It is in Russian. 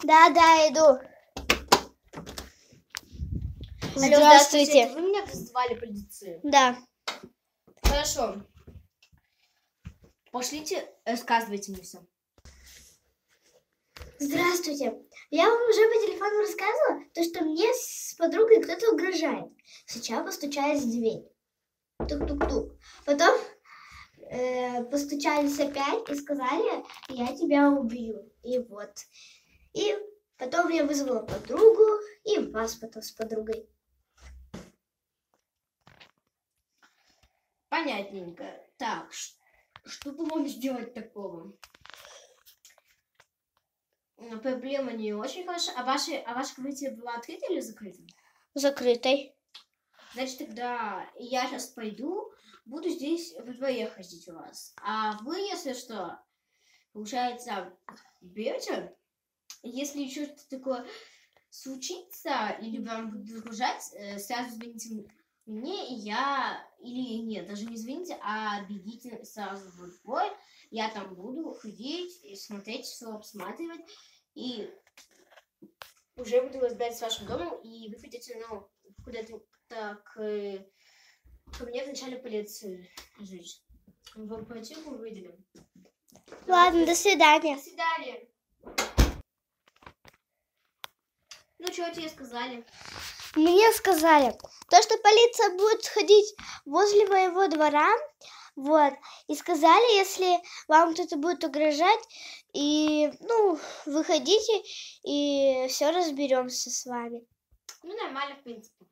Да, иду. Здравствуйте. Вы меня вызывали полицию? Да. Хорошо. Пошлите, рассказывайте мне все. Здравствуйте. Я вам уже по телефону рассказывала, то, что мне с подругой кто-то угрожает. Сначала постучались в дверь. Тук-тук-тук. Потом постучались опять и сказали, я тебя убью. И вот. И потом я вызвала подругу и вас потом с подругой. Понятненько. Так, что бы вам сделать такого? Проблема не очень хорошая. А ваша квартира была открыта или закрыта? Закрытой. Значит, тогда я сейчас пойду, буду здесь во дворе ходить у вас. А вы, если что, получается, берете, если еще что-то такое случится, или вам будут угрожать, сразу звоните мне, и я... Или нет, даже не звоните, а бегите сразу в двор. Я там буду ходить, и смотреть, все обсматривать, и уже буду разбираться с вашим домом, и вы придете, куда-то к мне в начале полиции жить. Вам квартиру выделим. Ладно, до свидания. До свидания. Ну, что тебе сказали? Мне сказали, то, что полиция будет ходить возле моего двора, вот, и сказали, если вам кто-то будет угрожать, и, выходите, и все разберемся с вами. Ну, нормально, в принципе.